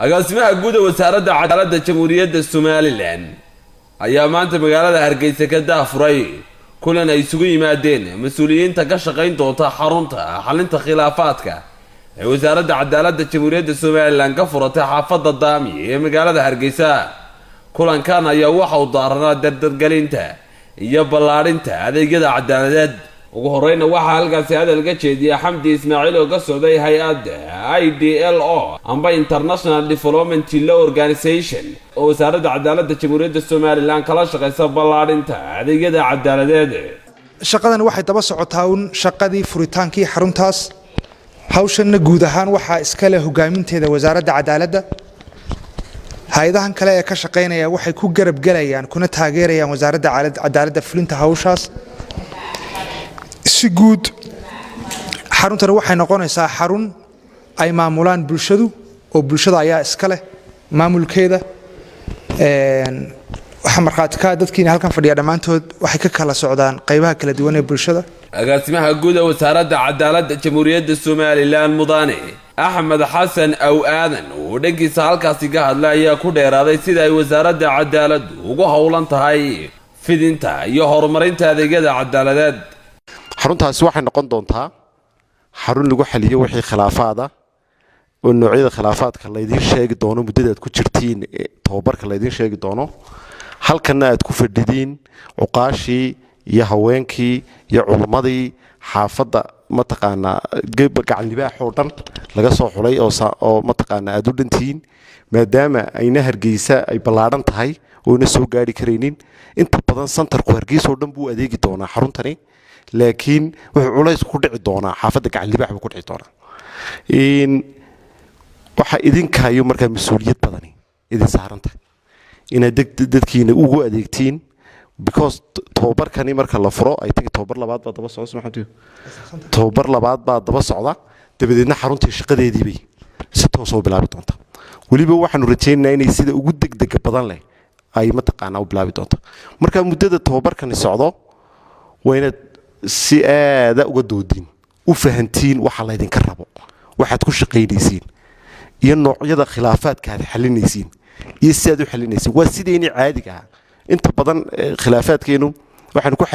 agaasimaha guud ee wasaaradda cadaaladda jamhuuriyadda Somaliland ayaa maanta magaalada Hargeysa ka daafuray kulan ay isugu yimaadeen mas'uuliyiinta ka shaqayn doonta xarunta xalinta khilaafaadka ee wasaaradda cadaaladda jamhuuriyadda Somaliland ka furatay xaafadda Daami ee magaalada Hargeysa. kulankan ayaa waxa uu daaranaa dardargelinta iyo ballaarinta adeegyada cadaaladeed. ugu horeyna waxa halkaas hadal ka jeediyay Xamdi Ismaaciil oo ka socday hay'adda IDLO amba International Development Law Organization oo wasaaradda cadaaladda jamhuuriyadda Somaliland kala shaqeysa ballaarinta adeegyada cadaaladeed. shaqadan waxay daba socotaa shaqadii furitaankii xaruntaas. hawshanna guud ahaan waxa iska leh hogaaminteeda wasaaradda cadaaladda. hay'adahan kale ee ka shaqeynaya waxay ku garab galayaan kuna taageerayaan wasaaradda cadaaladda fulinta hawshaas. si guud xaruntan waxay noqonaysaa xarun ay maamulaan bulshadu oo bulshada ayaa iska leh maamulkeeda. waxa marxaati ka dadkiina halkan fadhiya dhamaantood waxay ka kala socdaan qaybaha kala duwan ee bulshada. agaasimaha guud ee wasaaradda cadaaladda jamhuuriyadda Somaliland mudane Axmed Xasan Aw Aadan oo dhagiisa halkaasi ka hadlay ayaa ku dheeraaday sida ay wasaaradda cadaaladdu ugu howlan tahay fidinta iyo horumarinta adeegyada cadaaladeed. xaruntaasi waxay noqon doontaa xarun lagu xaliyo wixii khilaafaad ah oo noocyada khilaafaadka la idin sheegi doono muddada aad ku jirtiin tababarka la idin sheegi doono. halkana aad ku fadhidiin uqaashii iyo haweenkii iyo culimadii xaafadda mataqaanaa gacan libaax oo dhan laga soo xulay oo mataqaanaa aad u dhantiin maadaama ayna Hargeysa ay ballaaran tahay oo ina soo gaari kareenin. inta badan santarku Hargeysa oo dhan buu adeegi doonaa xaruntani, laakiin wuxuu culays ku dhici doonaa xaafadda gacan libaax ku dhici doonaa. waxa idinkaayo markaa mas'uuliyad badani idin saaran tahay inaad dadkiina ugu adeegtiin because tababarkani marka la furo ay tagi tababar labaad baa daba socda tababar labaad baa daba socda dabadeedna xaruntii shaqadeedii bay si toos oo bilaabi doonta. waliba waxaanu rajaynaynaa inay sida ugu degdeg badan leh ay mataqaanaa u bilaabi doonto. marka muddada tababarkani socdo wayna si aad uga doodin u fahantiin waxa la idinka rabo, waxaad ku shaqaynaysiin iyo noocyada khilaafaadka aad xalinaysiin iyo sidaad u xalinaysiin. waa sideeni caadiga ah inta badan khilaafaadkeenu waxaan ku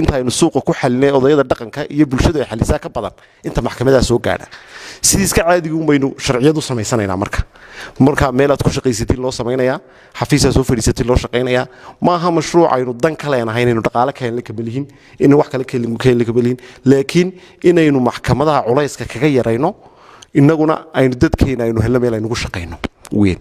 inta aynu suuqa ku xalinay odayada dhaqanka iyo bulshada ay xalisaa ka badan inta maxkamadaha soo gaadha. sidii iska caadiga umaynu sharciyadu sameysanaynaa marka meel aad ku shaqaysatiin loo sameeynaya, xafiis soo fadhiisatiin loo shaqeynaya. maaha mashruuc aynu dan ka leenahay inaynu dhaqaale keenno kamalihin in wax kale keenno kamalihin, laakiin inaynu maxkamadaha culayska kaga yarayno inaguna aynu dadkeena aynu helno meel aynu ku shaqeyno weyn.